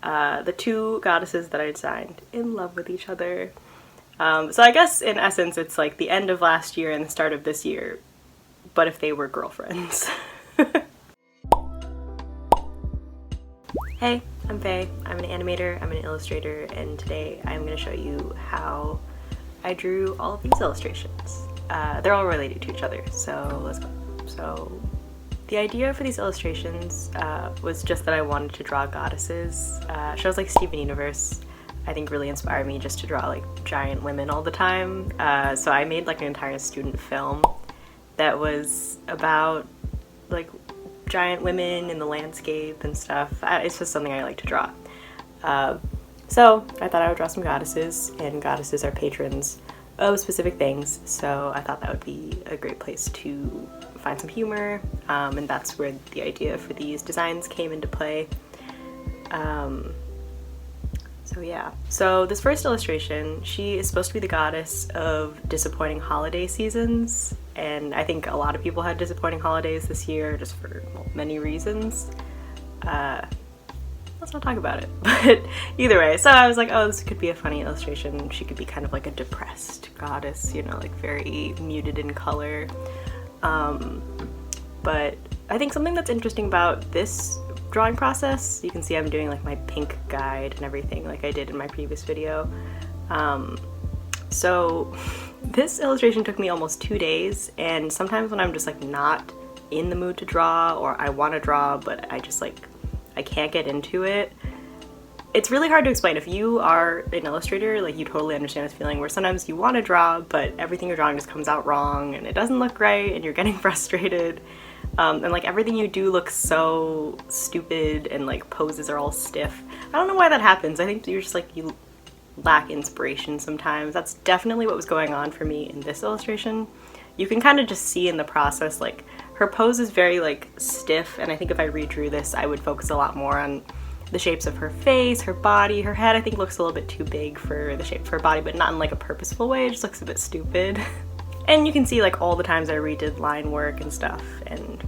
the two goddesses that I designed in love with each other. So I guess in essence it's like the end of last year and the start of this year, but if they were girlfriends. Hey, I'm Faye. I'm an animator, I'm an illustrator, and today I'm going to show you how I drew all of these illustrations. They're all related to each other, so let's go. So the idea for these illustrations was just that I wanted to draw goddesses. Shows like Steven Universe I think really inspired me just to draw like giant women all the time. So I made like an entire student film that was about like giant women in the landscape and stuff. It's just something I like to draw. So I thought I would draw some goddesses, and goddesses are patrons of specific things, so I thought that would be a great place to find some humor, and that's where the idea for these designs came into play. So yeah. So this first illustration, she is supposed to be the goddess of disappointing holiday seasons, and I think a lot of people had disappointing holidays this year just for many reasons. Let's not talk about it. But either way, so I was like, oh, this could be a funny illustration. She could be kind of like a depressed goddess, you know, like very muted in color. But I think something that's interesting about this drawing process, you can see I'm doing like my pink guide and everything like I did in my previous video. So this illustration took me almost 2 days, and sometimes when I'm just like not in the mood to draw, or I want to draw but I just like I can't get into it, it's really hard to explain. If you are an illustrator, like you totally understand this feeling where sometimes you want to draw but everything you're drawing just comes out wrong and it doesn't look right and you're getting frustrated. And like everything you do looks so stupid and like poses are all stiff. I don't know why that happens. I think you're just like, you lack inspiration sometimes. That's definitely what was going on for me in this illustration. You can kind of just see in the process, like her pose is very like stiff, and I think if I redrew this I would focus a lot more on the shapes of her face, her body. Her head I think looks a little bit too big for the shape of her body, but not in like a purposeful way. It just looks a bit stupid. And you can see like all the times I redid line work and stuff, and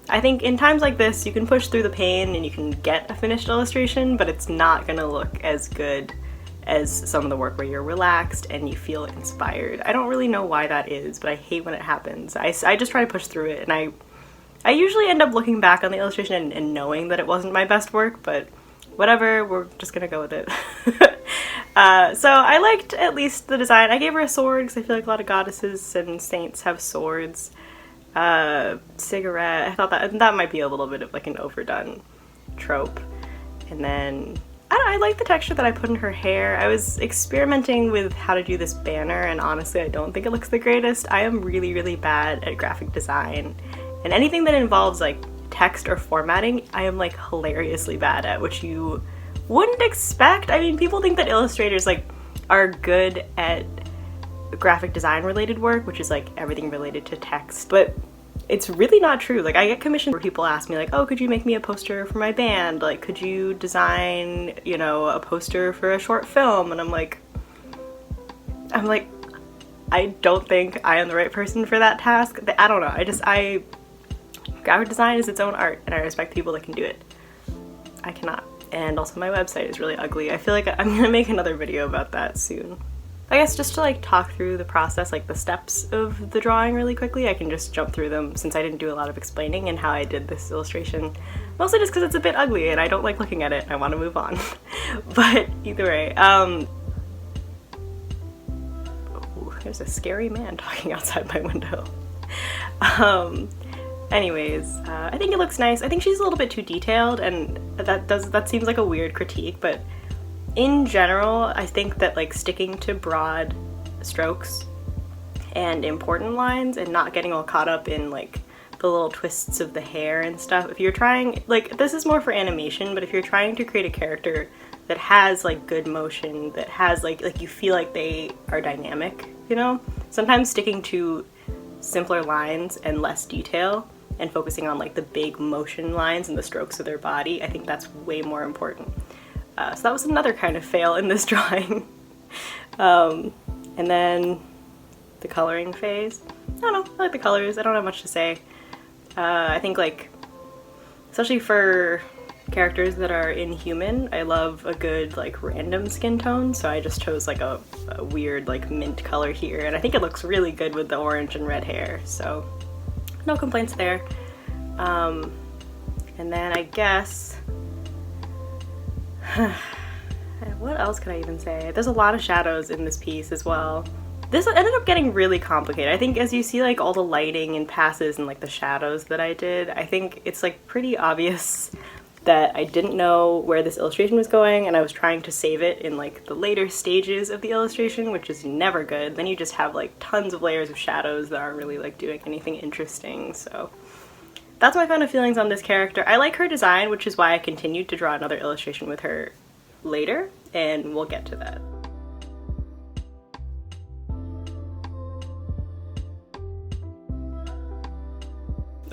I think in times like this you can push through the pain and you can get a finished illustration, but it's not gonna look as good as some of the work where you're relaxed and you feel inspired. I don't really know why that is, but I hate when it happens. I just try to push through it, and I usually end up looking back on the illustration and knowing that it wasn't my best work, but whatever, we're just gonna go with it. So I liked at least the design. I gave her a sword because I feel like a lot of goddesses and saints have swords. Cigarette, I thought that might be a little bit of like an overdone trope. And then I like the texture that I put in her hair. I was experimenting with how to do this banner, and honestly I don't think it looks the greatest. I am really, really bad at graphic design, and anything that involves like text or formatting I am like hilariously bad at, which you wouldn't expect. I mean, people think that illustrators like are good at graphic design related work, which is like everything related to text, but it's really not true. Like I get commissioned where people ask me like, oh, could you make me a poster for my band? Like, could you design, you know, a poster for a short film? And I'm like, I don't think I am the right person for that task. I don't know. Graphic design is its own art, and I respect people that can do it. I cannot. And also my website is really ugly. I feel like I'm gonna make another video about that soon. I guess just to like talk through the process, like the steps of the drawing really quickly, I can just jump through them since I didn't do a lot of explaining and how I did this illustration. Mostly just because it's a bit ugly and I don't like looking at it and I want to move on. But either way, ooh, there's a scary man talking outside my window. Anyways, I think it looks nice. I think she's a little bit too detailed, and that seems like a weird critique, but in general, I think that like sticking to broad strokes and important lines and not getting all caught up in like the little twists of the hair and stuff. If you're trying, like this is more for animation, but if you're trying to create a character that has like good motion, that has like you feel like they are dynamic, you know? Sometimes sticking to simpler lines and less detail and focusing on like the big motion lines and the strokes of their body, I think that's way more important. So that was another kind of fail in this drawing. And then the coloring phase. I don't know, I like the colors. I don't have much to say. I think like, especially for characters that are inhuman, I love a good like random skin tone, so I just chose like a weird like mint color here, and I think it looks really good with the orange and red hair, so no complaints there. And then I guess what else could I even say? There's a lot of shadows in this piece as well. This ended up getting really complicated. I think as you see like all the lighting and passes and like the shadows that I did, I think it's like pretty obvious that I didn't know where this illustration was going, and I was trying to save it in like the later stages of the illustration, which is never good. Then you just have like tons of layers of shadows that aren't really like doing anything interesting. So that's my kind of feelings on this character. I like her design, which is why I continued to draw another illustration with her later, and we'll get to that.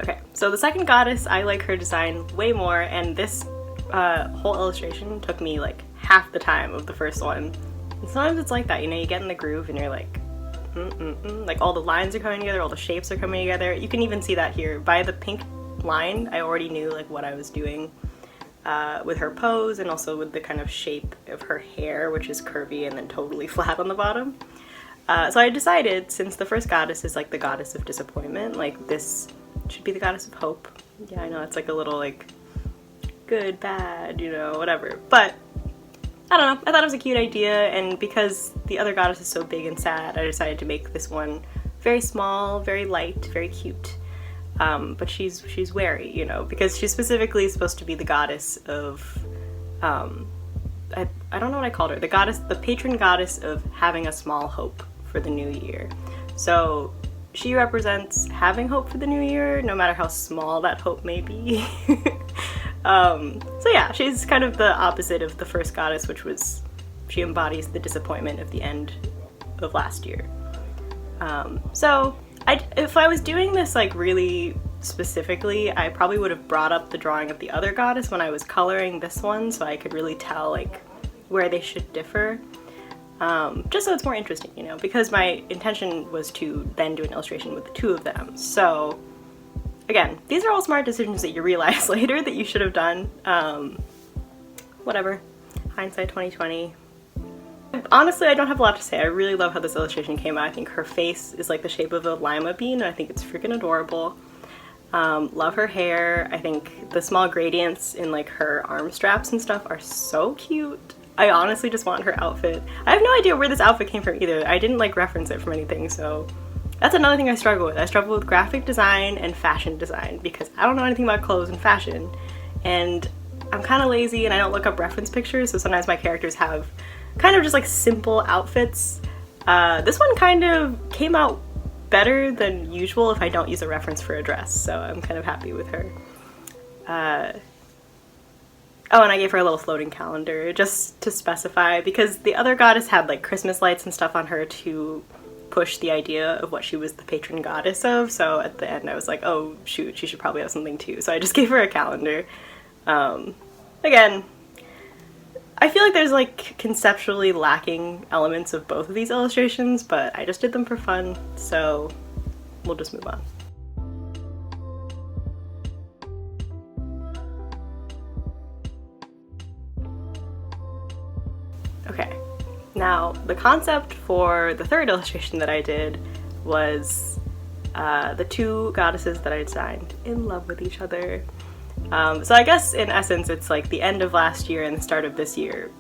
Okay, so the second goddess, I like her design way more, and this whole illustration took me like half the time of the first one. And sometimes it's like that, you know, you get in the groove and you're like, like all the lines are coming together, all the shapes are coming together. You can even see that here. By the pink line, I already knew like what I was doing with her pose, and also with the kind of shape of her hair, which is curvy and then totally flat on the bottom. So I decided, since the first goddess is like the goddess of disappointment, like this should be the goddess of hope. Yeah, I know it's like a little like good, bad, you know, whatever. But I don't know, I thought it was a cute idea, and because the other goddess is so big and sad, I decided to make this one very small, very light, very cute. But she's wary, you know, because she's specifically supposed to be the goddess of, I don't know what I called her, the patron goddess of having a small hope for the new year. So she represents having hope for the new year, no matter how small that hope may be. So yeah, she's kind of the opposite of the first goddess, which was, she embodies the disappointment of the end of last year. So if I was doing this like really specifically, I probably would have brought up the drawing of the other goddess when I was coloring this one, so I could really tell like where they should differ. Just so it's more interesting, you know, because my intention was to then do an illustration with the two of them. So again, these are all smart decisions that you realize later that you should have done. Whatever, hindsight 2020. Honestly, I don't have a lot to say. I really love how this illustration came out. I think her face is like the shape of a lima bean, and I think it's freaking adorable. Love her hair. I think the small gradients in like her arm straps and stuff are so cute. I honestly just want her outfit. I have no idea where this outfit came from either. I didn't like reference it from anything, so that's another thing I struggle with. I struggle with graphic design and fashion design because I don't know anything about clothes and fashion, and I'm kind of lazy and I don't look up reference pictures, so sometimes my characters have kind of just like simple outfits. This one kind of came out better than usual if I don't use a reference for a dress, so I'm kind of happy with her. Oh, and I gave her a little floating calendar just to specify, because the other goddess had like Christmas lights and stuff on her to push the idea of what she was the patron goddess of, so at the end I was like, oh shoot, she should probably have something too, so I just gave her a calendar. Again, I feel like there's like conceptually lacking elements of both of these illustrations, but I just did them for fun, so we'll just move on. Okay, now the concept for the third illustration that I did was the two goddesses that I designed in love with each other. So I guess in essence it's like the end of last year and the start of this year,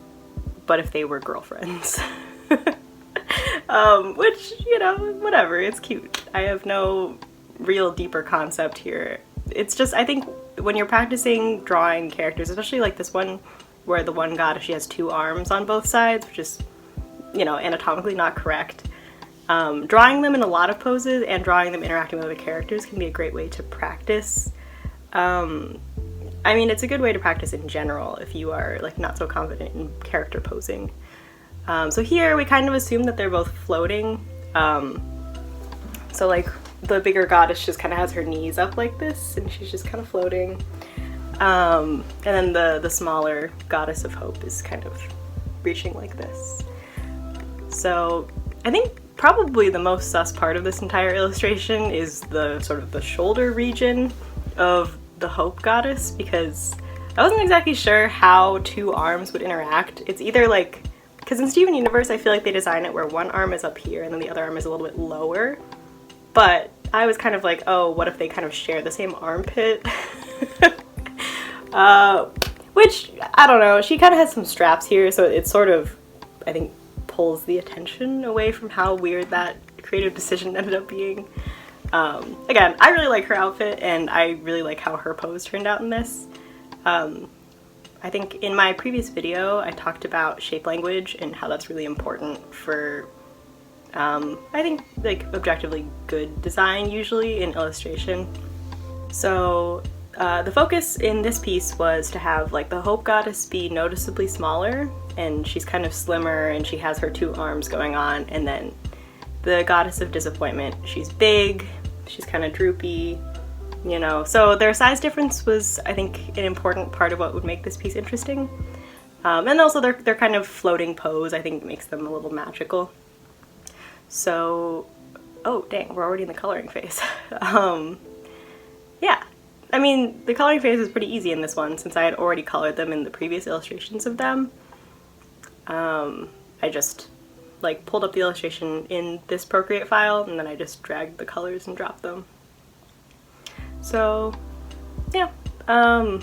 but if they were girlfriends. Which, you know, whatever, it's cute. I have no real deeper concept here. It's just, I think when you're practicing drawing characters, especially like this one where the one goddess, she has two arms on both sides, which is, you know, anatomically not correct. Drawing them in a lot of poses and drawing them interacting with other characters can be a great way to practice. I mean, it's a good way to practice in general if you are like not so confident in character posing. So here we kind of assume that they're both floating. So like the bigger goddess just kind of has her knees up like this and she's just kind of floating. And then the smaller goddess of hope is kind of reaching like this. So I think probably the most sus part of this entire illustration is the sort of the shoulder region of the hope goddess, because I wasn't exactly sure how two arms would interact. It's either like, because in Steven Universe I feel like they design it where one arm is up here and then the other arm is a little bit lower, but I was kind of like, oh, what if they kind of share the same armpit? Which, I don't know, she kind of has some straps here, so it sort of, I think, pulls the attention away from how weird that creative decision ended up being. Again, I really like her outfit, and I really like how her pose turned out in this. I think in my previous video I talked about shape language and how that's really important for, I think, like, objectively good design usually in illustration. So the focus in this piece was to have like the Hope Goddess be noticeably smaller, and she's kind of slimmer and she has her two arms going on, and then the Goddess of Disappointment, she's big, she's kind of droopy, you know, so their size difference was, I think, an important part of what would make this piece interesting. And also their kind of floating pose, I think, makes them a little magical. So, oh dang, we're already in the coloring phase. Yeah, I mean, the coloring phase is pretty easy in this one since I had already colored them in the previous illustrations of them. I just like pulled up the illustration in this Procreate file and then I just dragged the colors and dropped them. So yeah, I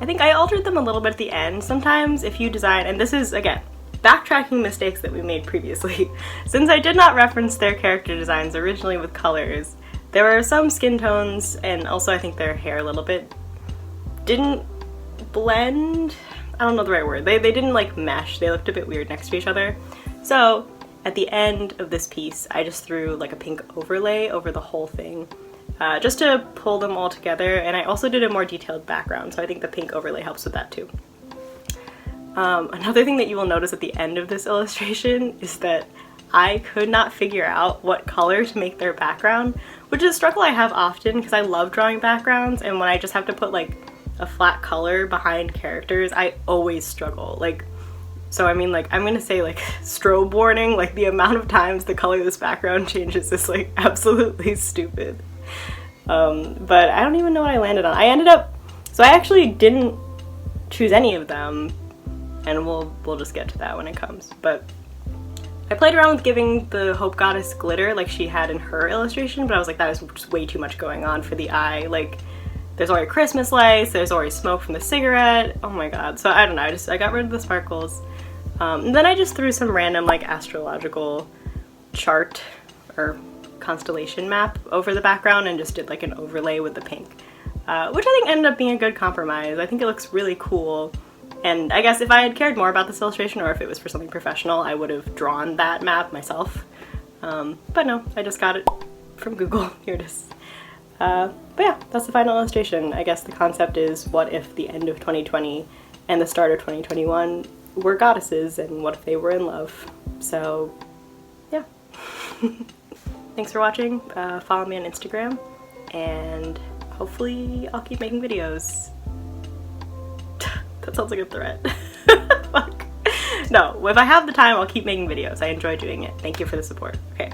think I altered them a little bit at the end. Sometimes if you design, and this is again backtracking mistakes that we made previously, since I did not reference their character designs originally with colors, there were some skin tones and also I think their hair a little bit didn't blend. I don't know the right word. They didn't like mesh. They looked a bit weird next to each other. So at the end of this piece, I just threw like a pink overlay over the whole thing just to pull them all together, and I also did a more detailed background, so I think the pink overlay helps with that too. Another thing that you will notice at the end of this illustration is that I could not figure out what color to make their background, which is a struggle I have often because I love drawing backgrounds, and when I just have to put like a flat color behind characters, I always struggle. Like, so I mean, like, I'm gonna say like strobe warning, like the amount of times the color of this background changes is like absolutely stupid. But I don't even know what I landed on. I ended up, so I actually didn't choose any of them, and we'll just get to that when it comes. But I played around with giving the Hope Goddess glitter like she had in her illustration, but I was like, that is just way too much going on for the eye. Like, there's already Christmas lights, there's already smoke from the cigarette, oh my god. So I don't know, I got rid of the sparkles. And then I just threw some random like astrological chart or constellation map over the background and just did like an overlay with the pink, which I think ended up being a good compromise. I think it looks really cool. And I guess if I had cared more about this illustration, or if it was for something professional, I would have drawn that map myself. But no, I just got it from Google. Here it is. But yeah, that's the final illustration. I guess the concept is, what if the end of 2020 and the start of 2021 were goddesses, and what if they were in love? So yeah. Thanks for watching. Follow me on Instagram, and hopefully I'll keep making videos. That sounds like a threat. Fuck. No, if I have the time, I'll keep making videos. I enjoy doing it. Thank you for the support. Okay.